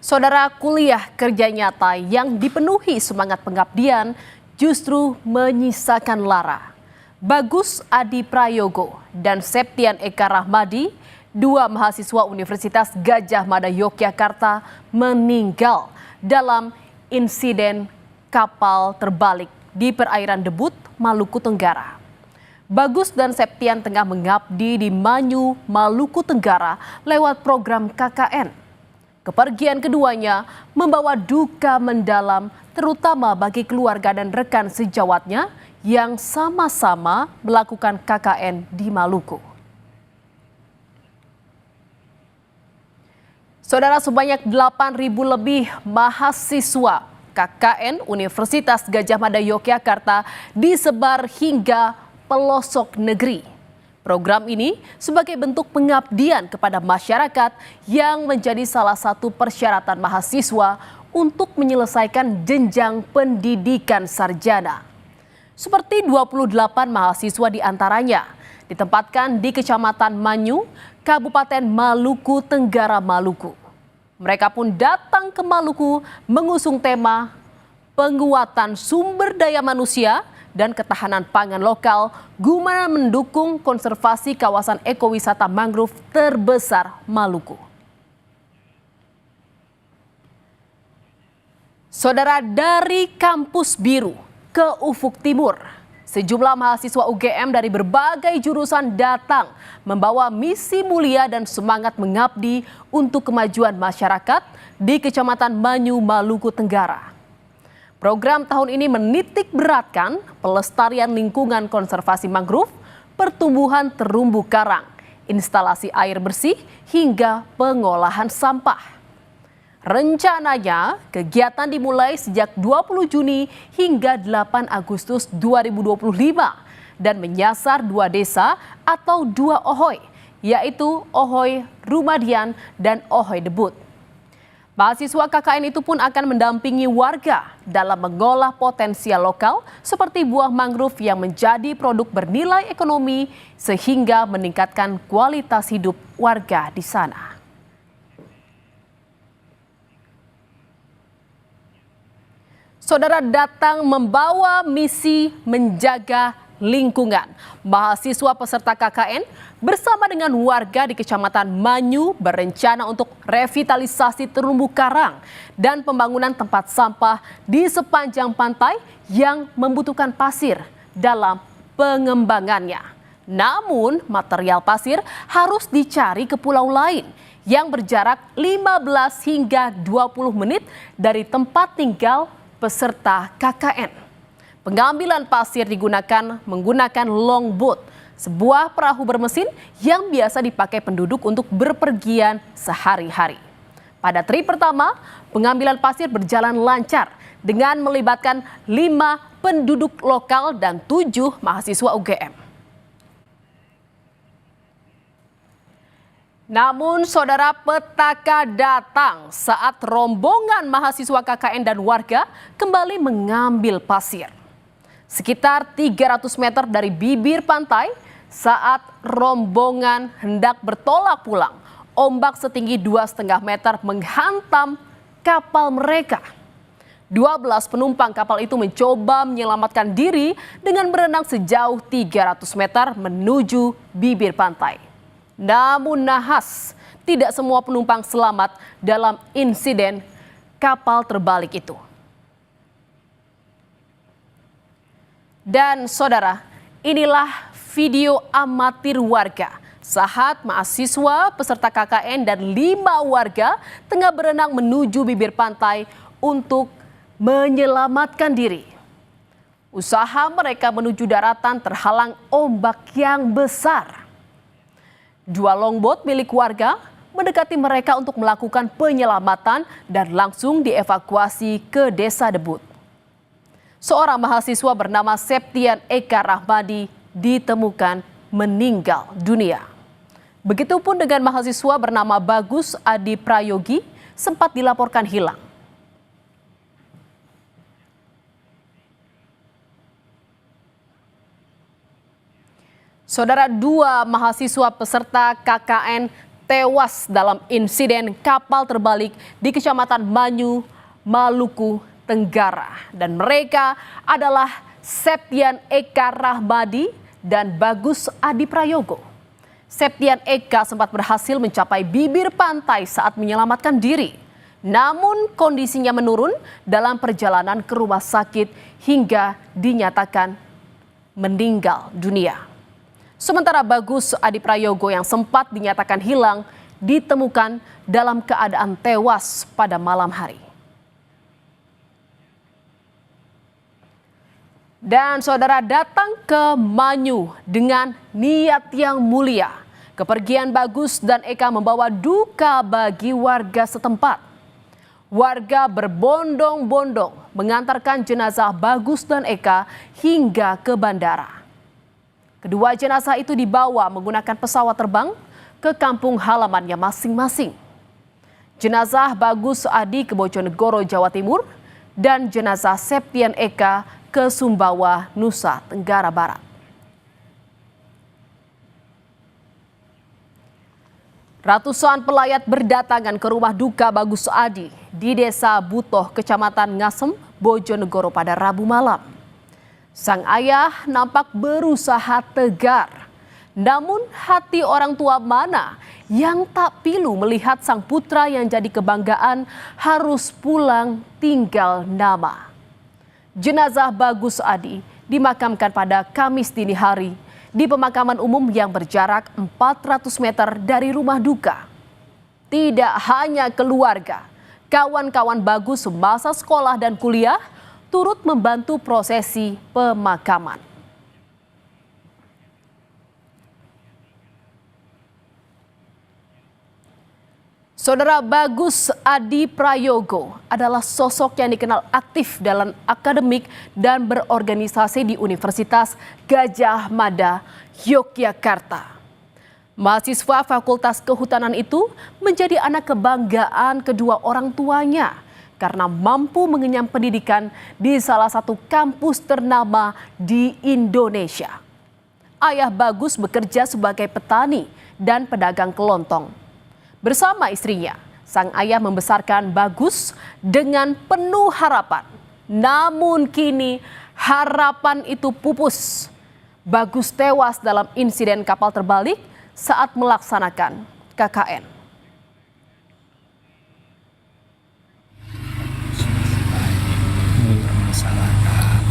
Saudara, kuliah kerja nyata yang dipenuhi semangat pengabdian justru menyisakan lara. Bagus Adi Prayogo dan Septian Eka Rahmadi, dua mahasiswa Universitas Gadjah Mada Yogyakarta, meninggal dalam insiden kapal terbalik di perairan Debut, Maluku Tenggara. Bagus dan Septian tengah mengabdi di Manyu, Maluku Tenggara lewat program KKN. Kepergian keduanya membawa duka mendalam terutama bagi keluarga dan rekan sejawatnya yang sama-sama melakukan KKN di Maluku. Saudara, sebanyak 8.000 lebih mahasiswa KKN Universitas Gadjah Mada Yogyakarta disebar hingga pelosok negeri. Program ini sebagai bentuk pengabdian kepada masyarakat yang menjadi salah satu persyaratan mahasiswa untuk menyelesaikan jenjang pendidikan sarjana. Seperti 28 mahasiswa diantaranya ditempatkan di Kecamatan Manyu, Kabupaten Maluku Tenggara, Maluku. Mereka pun datang ke Maluku mengusung tema penguatan sumber daya manusia dan ketahanan pangan lokal guna mendukung konservasi kawasan ekowisata mangrove terbesar Maluku. Saudara, dari Kampus Biru ke Ufuk Timur, sejumlah mahasiswa UGM dari berbagai jurusan datang membawa misi mulia dan semangat mengabdi untuk kemajuan masyarakat di Kecamatan Manyu, Maluku Tenggara. Program tahun ini menitik beratkan pelestarian lingkungan konservasi mangrove, pertumbuhan terumbu karang, instalasi air bersih, hingga pengolahan sampah. Rencananya, kegiatan dimulai sejak 20 Juni hingga 8 Agustus 2025 dan menyasar 2 desa atau 2 Ohoy, yaitu Ohoy Rumadian dan Ohoy Debut. Mahasiswa KKN itu pun akan mendampingi warga dalam mengolah potensial lokal seperti buah mangrove yang menjadi produk bernilai ekonomi sehingga meningkatkan kualitas hidup warga di sana. Saudara, datang membawa misi menjaga lingkungan. Mahasiswa peserta KKN bersama dengan warga di Kecamatan Manyu berencana untuk revitalisasi terumbu karang dan pembangunan tempat sampah di sepanjang pantai yang membutuhkan pasir dalam pengembangannya. Namun, material pasir harus dicari ke pulau lain yang berjarak 15 hingga 20 menit dari tempat tinggal peserta KKN. Pengambilan pasir digunakan menggunakan longboat, sebuah perahu bermesin yang biasa dipakai penduduk untuk berpergian sehari-hari. Pada trip pertama, pengambilan pasir berjalan lancar dengan melibatkan 5 penduduk lokal dan 7 mahasiswa UGM. Namun, saudara, petaka datang saat rombongan mahasiswa KKN dan warga kembali mengambil pasir. Sekitar 300 meter dari bibir pantai, saat rombongan hendak bertolak pulang, ombak setinggi 2,5 meter menghantam kapal mereka. 12 penumpang kapal itu mencoba menyelamatkan diri dengan berenang sejauh 300 meter menuju bibir pantai. Namun nahas, tidak semua penumpang selamat dalam insiden kapal terbalik itu. Dan saudara, inilah video amatir warga saat mahasiswa peserta KKN dan 5 warga tengah berenang menuju bibir pantai untuk menyelamatkan diri. Usaha mereka menuju daratan terhalang ombak yang besar. 2 longboat milik warga mendekati mereka untuk melakukan penyelamatan dan langsung dievakuasi ke Desa Debut. Seorang mahasiswa bernama Septian Eka Rahmadi ditemukan meninggal dunia. Begitupun dengan mahasiswa bernama Bagus Adi Prayogi sempat dilaporkan hilang. Saudara, 2 mahasiswa peserta KKN tewas dalam insiden kapal terbalik di Kecamatan Manyu, Maluku Tenggara. Dan mereka adalah Septian Eka Rahmadi dan Bagus Adi Prayogo. Septian Eka sempat berhasil mencapai bibir pantai saat menyelamatkan diri. Namun kondisinya menurun dalam perjalanan ke rumah sakit hingga dinyatakan meninggal dunia. Sementara Bagus Adi Prayogo yang sempat dinyatakan hilang ditemukan dalam keadaan tewas pada malam hari. Dan saudara datang ke Manyu dengan niat yang mulia. Kepergian Bagus dan Eka membawa duka bagi warga setempat. Warga berbondong-bondong mengantarkan jenazah Bagus dan Eka hingga ke bandara. Kedua jenazah itu dibawa menggunakan pesawat terbang ke kampung halamannya masing-masing. Jenazah Bagus Adi ke Bojonegoro, Jawa Timur, dan jenazah Septian Eka ke Sumbawa, Nusa Tenggara Barat. Ratusan pelayat berdatangan ke rumah duka Bagus Adi di Desa Butoh, Kecamatan Ngasem, Bojonegoro pada Rabu malam. Sang ayah nampak berusaha tegar. Namun hati orang tua mana yang tak pilu melihat sang putra yang jadi kebanggaan harus pulang tinggal nama. Jenazah Bagus Adi dimakamkan pada Kamis dini hari di pemakaman umum yang berjarak 400 meter dari rumah duka. Tidak hanya keluarga, kawan-kawan Bagus semasa sekolah dan kuliah turut membantu prosesi pemakaman. Saudara, Bagus Adi Prayogo adalah sosok yang dikenal aktif dalam akademik dan berorganisasi di Universitas Gadjah Mada, Yogyakarta. Mahasiswa Fakultas Kehutanan itu menjadi anak kebanggaan kedua orang tuanya karena mampu mengenyam pendidikan di salah satu kampus ternama di Indonesia. Ayah Bagus bekerja sebagai petani dan pedagang kelontong. Bersama istrinya, sang ayah membesarkan Bagus dengan penuh harapan. Namun kini harapan itu pupus. Bagus tewas dalam insiden kapal terbalik saat melaksanakan KKN. Masyarakat,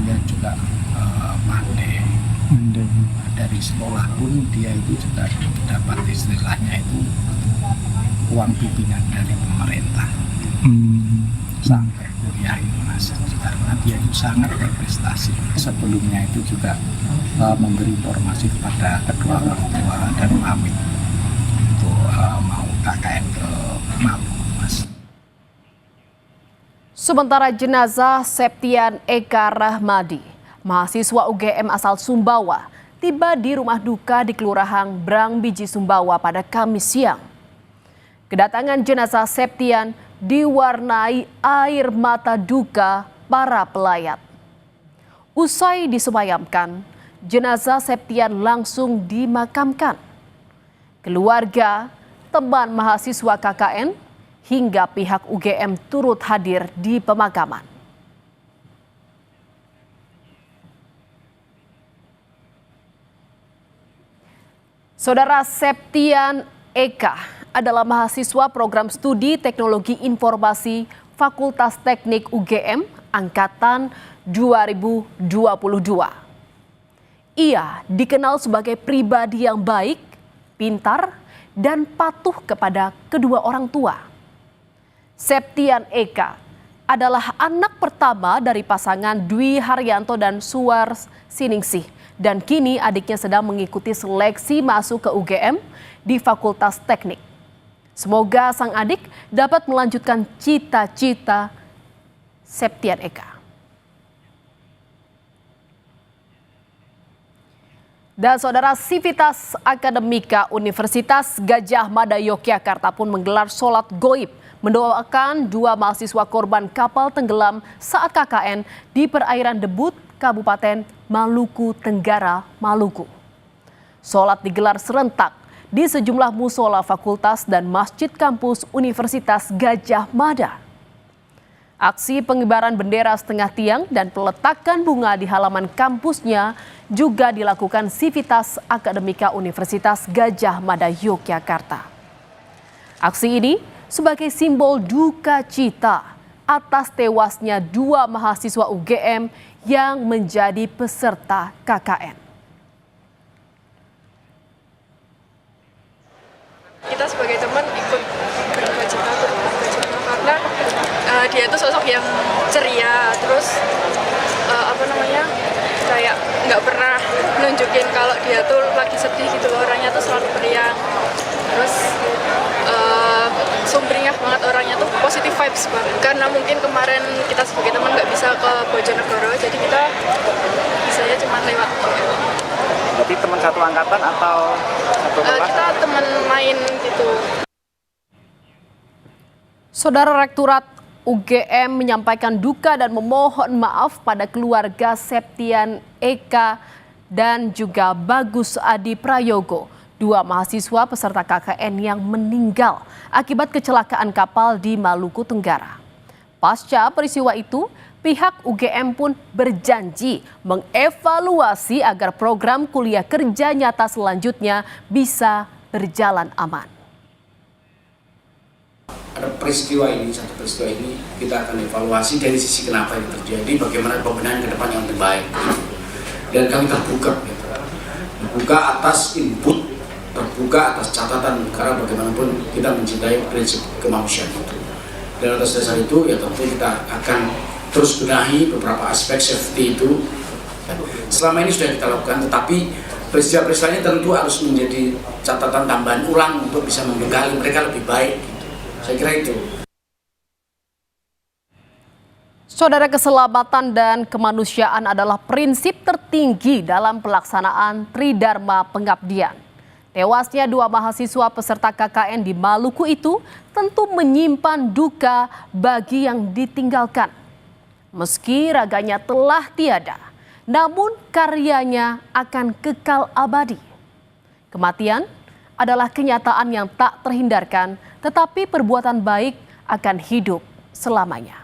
dia juga pandai. Dari sekolah pun dia itu juga dapat istilahnya itu uang bimbingan dari pemerintah sampai kuliah itu masih karena dia itu sangat berprestasi. Sebelumnya itu juga memberi informasi kepada kedua orang tua dan pamit untuk mau KKN ke Maluku, Mas. Sementara jenazah Septian Eka Rahmadi, mahasiswa UGM asal Sumbawa, tiba di rumah duka di Kelurahan Brangbiji, Sumbawa pada Kamis siang. Kedatangan jenazah Septian diwarnai air mata duka para pelayat. Usai disemayamkan, jenazah Septian langsung dimakamkan. Keluarga, teman mahasiswa KKN, hingga pihak UGM turut hadir di pemakaman. Saudara, Septian Eka adalah mahasiswa program studi Teknologi Informasi Fakultas Teknik UGM angkatan 2022. Ia dikenal sebagai pribadi yang baik, pintar, dan patuh kepada kedua orang tua. Septian Eka adalah anak pertama dari pasangan Dwi Haryanto dan Suwar Siningsih. Dan kini adiknya sedang mengikuti seleksi masuk ke UGM di Fakultas Teknik. Semoga sang adik dapat melanjutkan cita-cita Septian Eka. Dan saudara, Sivitas Akademika Universitas Gadjah Mada Yogyakarta pun menggelar sholat goib mendoakan dua mahasiswa korban kapal tenggelam saat KKN di perairan Debut, Kabupaten Maluku Tenggara, Maluku. Sholat digelar serentak di sejumlah musola fakultas dan masjid kampus Universitas Gadjah Mada. Aksi pengibaran bendera setengah tiang dan peletakan bunga di halaman kampusnya juga dilakukan Sivitas Akademika Universitas Gadjah Mada Yogyakarta. Aksi ini sebagai simbol duka cita atas tewasnya 2 mahasiswa UGM yang menjadi peserta KKN. Kita sebagai teman ikut berduka cita karena dia itu sosok yang ceria, terus kayak nggak pernah nunjukin kalau dia tuh lagi sedih gitu loh, orangnya tuh selalu periang, terus sumringah banget orangnya tuh, positive vibes banget. Karena mungkin kemarin kita sebagai teman nggak bisa ke Bojonegoro, jadi kita bisanya cuma lewat. Berarti teman satu angkatan atau satu kelas? Kita teman main gitu. Saudara Rektorat UGM menyampaikan duka dan memohon maaf pada keluarga Septian Eka dan juga Bagus Adi Prayogo, 2 mahasiswa peserta KKN yang meninggal akibat kecelakaan kapal di Maluku Tenggara. Pasca peristiwa itu, pihak UGM pun berjanji mengevaluasi agar program kuliah kerja nyata selanjutnya bisa berjalan aman. Ada peristiwa ini, satu peristiwa ini kita akan evaluasi dari sisi kenapa ini terjadi, bagaimana pembenahan ke depan yang terbaik. Dan kami terbuka, terbuka atas input, terbuka atas catatan, karena bagaimanapun kita mencintai prinsip kemanusiaan itu. Dan atas dasar itu ya tentu kita akan terus benahi beberapa aspek safety itu. Dan selama ini sudah kita lakukan, tetapi peristiwa-peristiwa ini tentu harus menjadi catatan tambahan ulang untuk bisa membekali mereka lebih baik. Saya kira itu. Saudara, keselamatan dan kemanusiaan adalah prinsip tertinggi dalam pelaksanaan Tridharma Pengabdian. Tewasnya 2 mahasiswa peserta KKN di Maluku itu tentu menyimpan duka bagi yang ditinggalkan. Meski raganya telah tiada, namun karyanya akan kekal abadi. Kematian adalah kenyataan yang tak terhindarkan, tetapi perbuatan baik akan hidup selamanya.